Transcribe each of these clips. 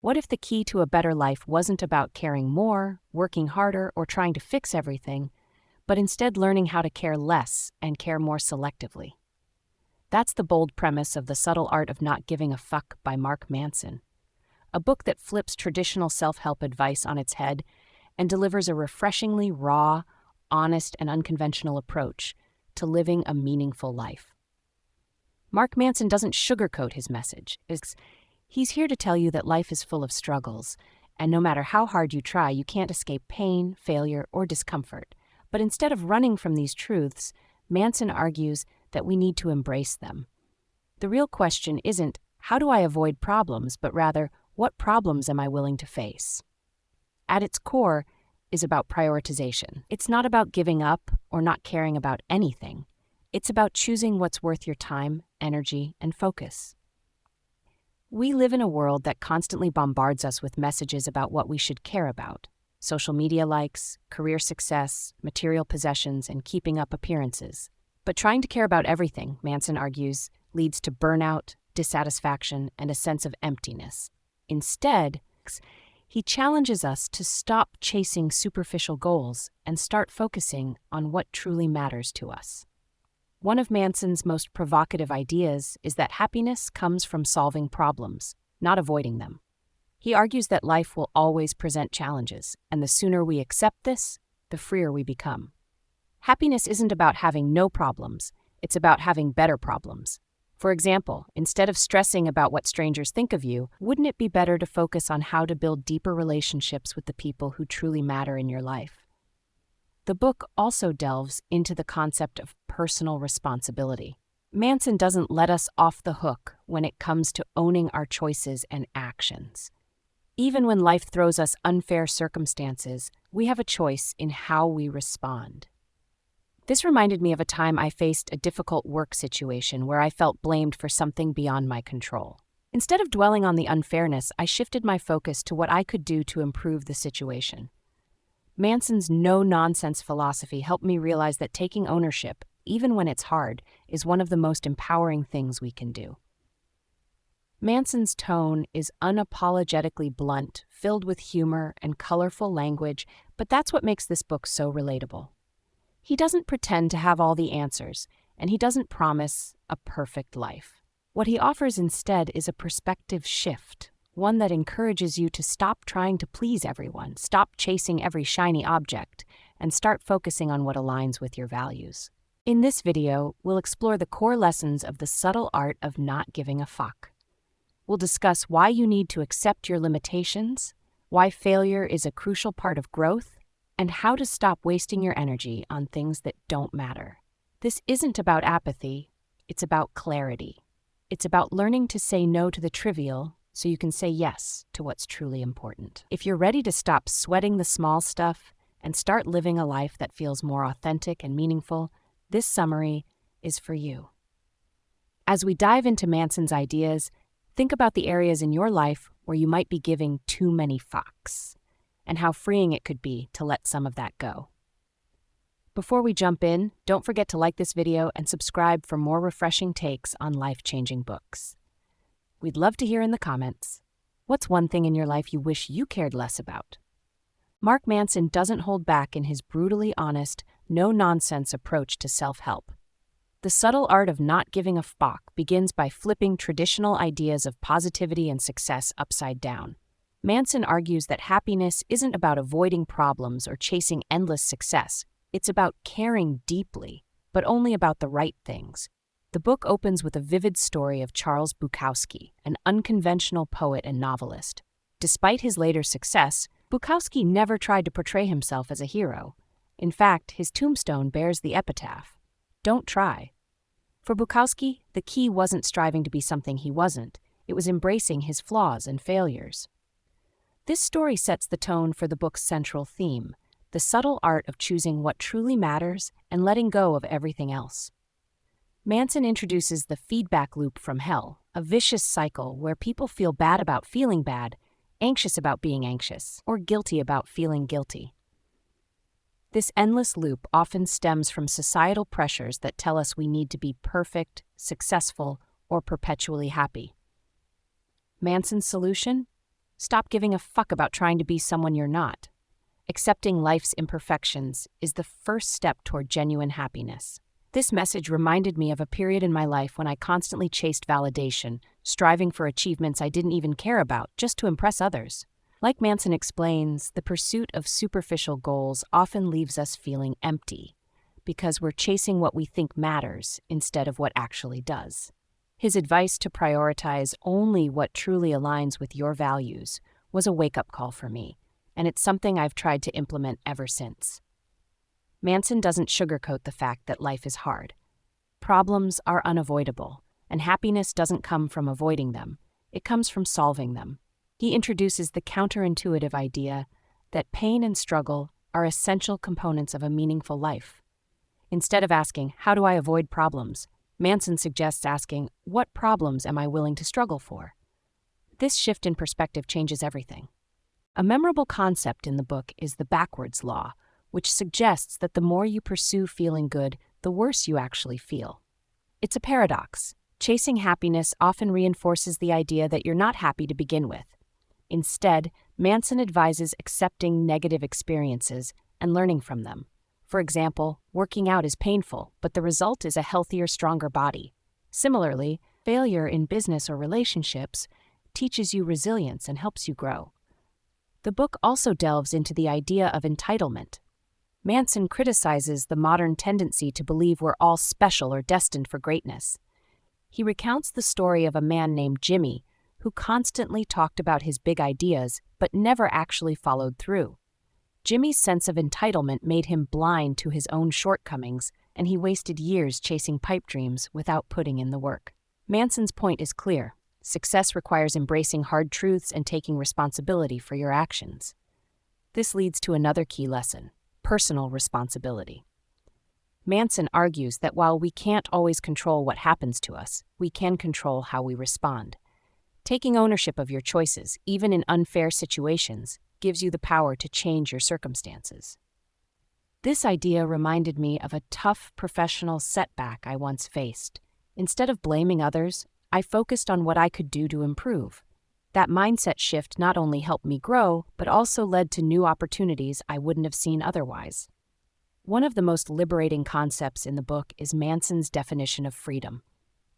What if the key to a better life wasn't about caring more, working harder, or trying to fix everything, but instead learning how to care less and care more selectively? That's the bold premise of The Subtle Art of Not Giving a Fuck by Mark Manson, a book that flips traditional self-help advice on its head and delivers a refreshingly raw, honest, and unconventional approach to living a meaningful life. Mark Manson doesn't sugarcoat his message. He's here to tell you that life is full of struggles, and no matter how hard you try, you can't escape pain, failure, or discomfort. But instead of running from these truths, Manson argues that we need to embrace them. The real question isn't, how do I avoid problems, but rather, what problems am I willing to face? At its core is about prioritization. It's not about giving up or not caring about anything. It's about choosing what's worth your time, energy, and focus. We live in a world that constantly bombards us with messages about what we should care about. Social media likes, career success, material possessions, and keeping up appearances. But trying to care about everything, Manson argues, leads to burnout, dissatisfaction, and a sense of emptiness. Instead, he challenges us to stop chasing superficial goals and start focusing on what truly matters to us. One of Manson's most provocative ideas is that happiness comes from solving problems, not avoiding them. He argues that life will always present challenges, and the sooner we accept this, the freer we become. Happiness isn't about having no problems, it's about having better problems. For example, instead of stressing about what strangers think of you, wouldn't it be better to focus on how to build deeper relationships with the people who truly matter in your life? The book also delves into the concept of personal responsibility. Manson doesn't let us off the hook when it comes to owning our choices and actions. Even when life throws us unfair circumstances, we have a choice in how we respond. This reminded me of a time I faced a difficult work situation where I felt blamed for something beyond my control. Instead of dwelling on the unfairness, I shifted my focus to what I could do to improve the situation. Manson's no-nonsense philosophy helped me realize that taking ownership, even when it's hard, is one of the most empowering things we can do. Manson's tone is unapologetically blunt, filled with humor and colorful language, but that's what makes this book so relatable. He doesn't pretend to have all the answers, and he doesn't promise a perfect life. What he offers instead is a perspective shift, one that encourages you to stop trying to please everyone, stop chasing every shiny object, and start focusing on what aligns with your values. In this video, we'll explore the core lessons of the subtle art of not giving a fuck. We'll discuss why you need to accept your limitations, why failure is a crucial part of growth, and how to stop wasting your energy on things that don't matter. This isn't about apathy, it's about clarity. It's about learning to say no to the trivial so you can say yes to what's truly important. If you're ready to stop sweating the small stuff and start living a life that feels more authentic and meaningful, this summary is for you. As we dive into Manson's ideas, think about the areas in your life where you might be giving too many fucks, and how freeing it could be to let some of that go. Before we jump in, don't forget to like this video and subscribe for more refreshing takes on life-changing books. We'd love to hear in the comments, what's one thing in your life you wish you cared less about? Mark Manson doesn't hold back in his brutally honest, no-nonsense approach to self-help. The subtle art of not giving a fuck begins by flipping traditional ideas of positivity and success upside down. Manson argues that happiness isn't about avoiding problems or chasing endless success. It's about caring deeply, but only about the right things. The book opens with a vivid story of Charles Bukowski, an unconventional poet and novelist. Despite his later success, Bukowski never tried to portray himself as a hero. In fact, his tombstone bears the epitaph, "Don't try." For Bukowski, the key wasn't striving to be something he wasn't. It was embracing his flaws and failures. This story sets the tone for the book's central theme, the subtle art of choosing what truly matters and letting go of everything else. Manson introduces the feedback loop from hell, a vicious cycle where people feel bad about feeling bad, anxious about being anxious, or guilty about feeling guilty. This endless loop often stems from societal pressures that tell us we need to be perfect, successful, or perpetually happy. Manson's solution? Stop giving a fuck about trying to be someone you're not. Accepting life's imperfections is the first step toward genuine happiness. This message reminded me of a period in my life when I constantly chased validation, striving for achievements I didn't even care about just to impress others. Like Manson explains, the pursuit of superficial goals often leaves us feeling empty because we're chasing what we think matters instead of what actually does. His advice to prioritize only what truly aligns with your values was a wake-up call for me, and it's something I've tried to implement ever since. Manson doesn't sugarcoat the fact that life is hard. Problems are unavoidable, and happiness doesn't come from avoiding them. It comes from solving them. He introduces the counterintuitive idea that pain and struggle are essential components of a meaningful life. Instead of asking, "How do I avoid problems?" Manson suggests asking, "What problems am I willing to struggle for?" This shift in perspective changes everything. A memorable concept in the book is the backwards law, which suggests that the more you pursue feeling good, the worse you actually feel. It's a paradox. Chasing happiness often reinforces the idea that you're not happy to begin with. Instead, Manson advises accepting negative experiences and learning from them. For example, working out is painful, but the result is a healthier, stronger body. Similarly, failure in business or relationships teaches you resilience and helps you grow. The book also delves into the idea of entitlement. Manson criticizes the modern tendency to believe we're all special or destined for greatness. He recounts the story of a man named Jimmy who constantly talked about his big ideas but never actually followed through. Jimmy's sense of entitlement made him blind to his own shortcomings, and he wasted years chasing pipe dreams without putting in the work. Manson's point is clear. Success requires embracing hard truths and taking responsibility for your actions. This leads to another key lesson: personal responsibility. Manson argues that while we can't always control what happens to us, we can control how we respond. Taking ownership of your choices, even in unfair situations, gives you the power to change your circumstances. This idea reminded me of a tough professional setback I once faced. Instead of blaming others, I focused on what I could do to improve. That mindset shift not only helped me grow, but also led to new opportunities I wouldn't have seen otherwise. One of the most liberating concepts in the book is Manson's definition of freedom.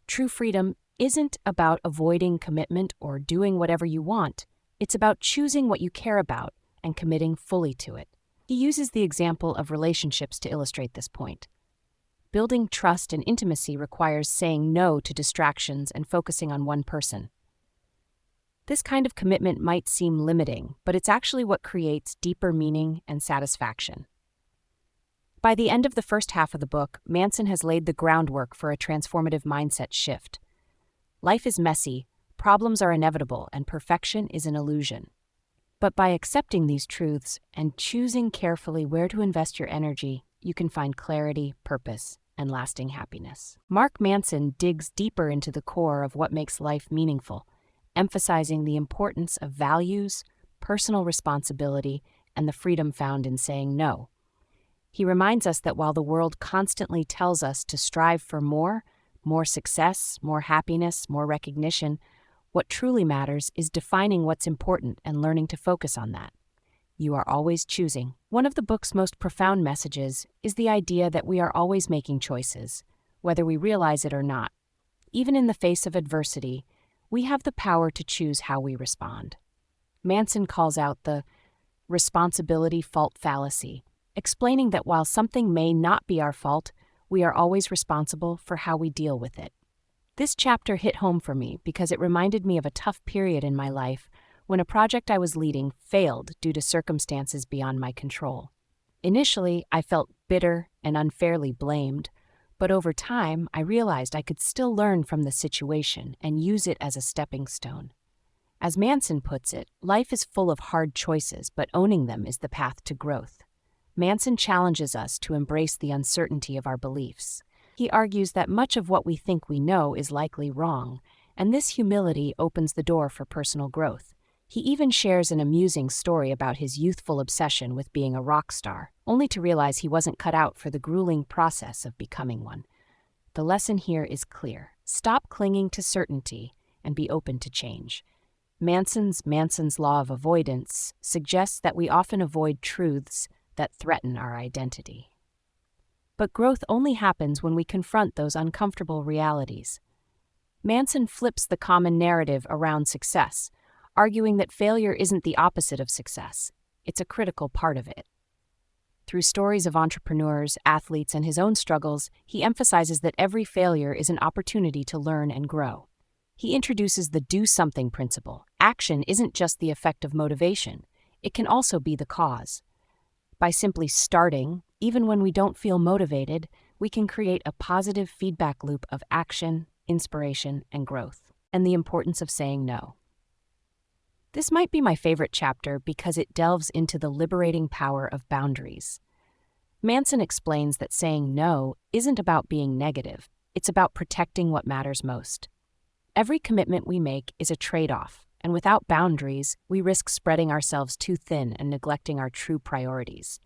True freedom isn't about avoiding commitment or doing whatever you want. It's about choosing what you care about and committing fully to it. He uses the example of relationships to illustrate this point. Building trust and intimacy requires saying no to distractions and focusing on one person. This kind of commitment might seem limiting, but it's actually what creates deeper meaning and satisfaction. By the end of the first half of the book, Manson has laid the groundwork for a transformative mindset shift. Life is messy, problems are inevitable, and perfection is an illusion. But by accepting these truths and choosing carefully where to invest your energy, you can find clarity, purpose, and lasting happiness. Mark Manson digs deeper into the core of what makes life meaningful, emphasizing the importance of values, personal responsibility, and the freedom found in saying no. He reminds us that while the world constantly tells us to strive for more success, more happiness, more recognition, what truly matters is defining what's important and learning to focus on that. You are always choosing. One of the book's most profound messages is the idea that we are always making choices, whether we realize it or not. Even in the face of adversity, we have the power to choose how we respond. Manson calls out the responsibility fault fallacy, explaining that while something may not be our fault, we are always responsible for how we deal with it. This chapter hit home for me because it reminded me of a tough period in my life when a project I was leading failed due to circumstances beyond my control. Initially, I felt bitter and unfairly blamed, but over time, I realized I could still learn from the situation and use it as a stepping stone. As Manson puts it, life is full of hard choices, but owning them is the path to growth. Manson challenges us to embrace the uncertainty of our beliefs. He argues that much of what we think we know is likely wrong, and this humility opens the door for personal growth. He even shares an amusing story about his youthful obsession with being a rock star, only to realize he wasn't cut out for the grueling process of becoming one. The lesson here is clear. Stop clinging to certainty and be open to change. Manson's law of avoidance suggests that we often avoid truths that threaten our identity. But growth only happens when we confront those uncomfortable realities. Manson flips the common narrative around success, arguing that failure isn't the opposite of success, it's a critical part of it. Through stories of entrepreneurs, athletes, and his own struggles, he emphasizes that every failure is an opportunity to learn and grow. He introduces the do something principle. Action isn't just the effect of motivation, it can also be the cause. By simply starting, even when we don't feel motivated, we can create a positive feedback loop of action, inspiration, and growth. And the importance of saying no. This might be my favorite chapter because it delves into the liberating power of boundaries. Manson explains that saying no isn't about being negative, it's about protecting what matters most. Every commitment we make is a trade-off, and without boundaries, we risk spreading ourselves too thin and neglecting our true priorities.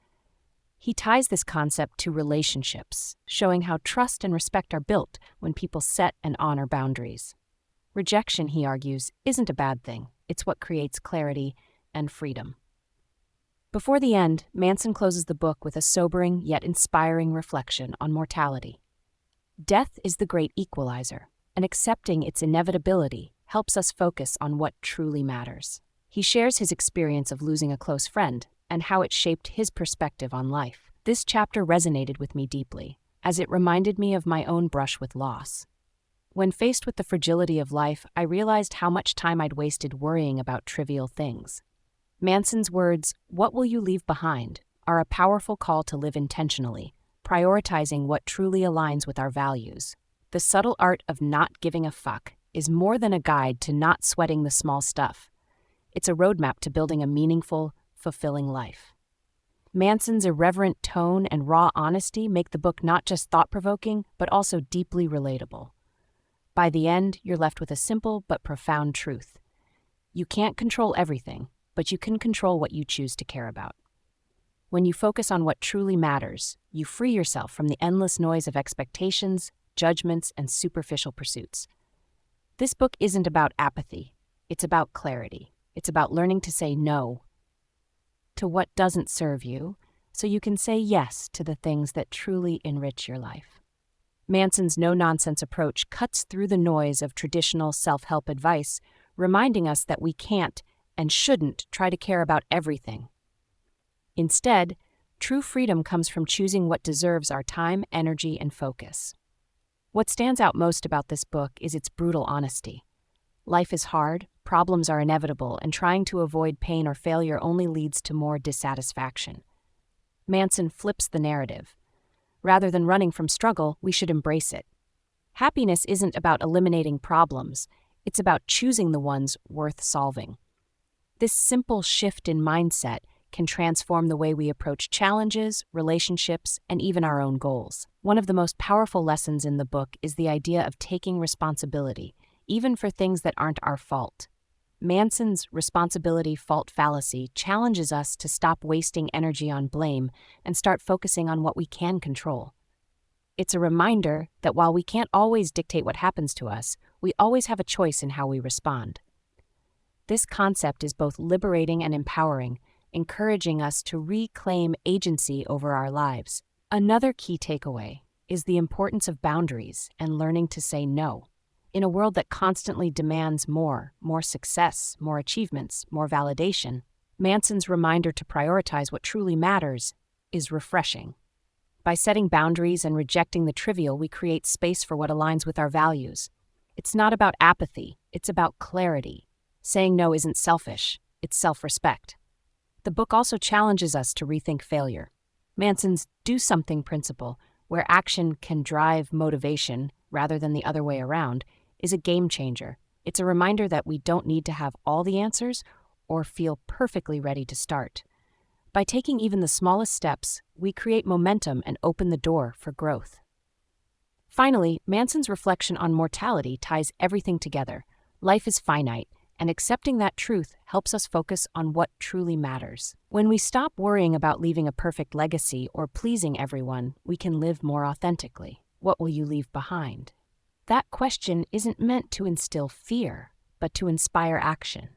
He ties this concept to relationships, showing how trust and respect are built when people set and honor boundaries. Rejection, he argues, isn't a bad thing. It's what creates clarity and freedom. Before the end, Manson closes the book with a sobering yet inspiring reflection on mortality. Death is the great equalizer, and accepting its inevitability helps us focus on what truly matters. He shares his experience of losing a close friend and how it shaped his perspective on life. This chapter resonated with me deeply, as it reminded me of my own brush with loss. When faced with the fragility of life, I realized how much time I'd wasted worrying about trivial things. Manson's words, "What will you leave behind?" are a powerful call to live intentionally, prioritizing what truly aligns with our values. The subtle art of not giving a fuck is more than a guide to not sweating the small stuff. It's a roadmap to building a meaningful, fulfilling life. Manson's irreverent tone and raw honesty make the book not just thought-provoking, but also deeply relatable. By the end, you're left with a simple but profound truth. You can't control everything, but you can control what you choose to care about. When you focus on what truly matters, you free yourself from the endless noise of expectations, judgments, and superficial pursuits. This book isn't about apathy. It's about clarity. It's about learning to say no to what doesn't serve you, so you can say yes to the things that truly enrich your life. Manson's no-nonsense approach cuts through the noise of traditional self-help advice, reminding us that we can't and shouldn't try to care about everything. Instead, true freedom comes from choosing what deserves our time, energy, and focus. What stands out most about this book is its brutal honesty. Life is hard, problems are inevitable, and trying to avoid pain or failure only leads to more dissatisfaction. Manson flips the narrative. Rather than running from struggle, we should embrace it. Happiness isn't about eliminating problems, it's about choosing the ones worth solving. This simple shift in mindset can transform the way we approach challenges, relationships, and even our own goals. One of the most powerful lessons in the book is the idea of taking responsibility, even for things that aren't our fault. Manson's responsibility fault fallacy challenges us to stop wasting energy on blame and start focusing on what we can control. It's a reminder that while we can't always dictate what happens to us, we always have a choice in how we respond. This concept is both liberating and empowering, encouraging us to reclaim agency over our lives. Another key takeaway is the importance of boundaries and learning to say no. In a world that constantly demands more success, more achievements, more validation, Manson's reminder to prioritize what truly matters is refreshing. By setting boundaries and rejecting the trivial, we create space for what aligns with our values. It's not about apathy, it's about clarity. Saying no isn't selfish, it's self-respect. The book also challenges us to rethink failure. Manson's do something principle, where action can drive motivation rather than the other way around, is a game changer. It's a reminder that we don't need to have all the answers or feel perfectly ready to start. By taking even the smallest steps, we create momentum and open the door for growth. Finally, Manson's reflection on mortality ties everything together. Life is finite, and accepting that truth helps us focus on what truly matters. When we stop worrying about leaving a perfect legacy or pleasing everyone, we can live more authentically. What will you leave behind? That question isn't meant to instill fear, but to inspire action.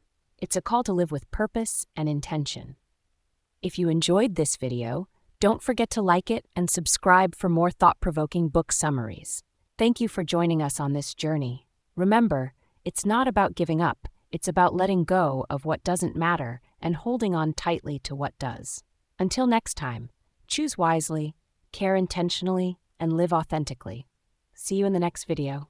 It's a call to live with purpose and intention. If you enjoyed this video, don't forget to like it and subscribe for more thought-provoking book summaries. Thank you for joining us on this journey. Remember, it's not about giving up, it's about letting go of what doesn't matter and holding on tightly to what does. Until next time, choose wisely, care intentionally, and live authentically. See you in the next video.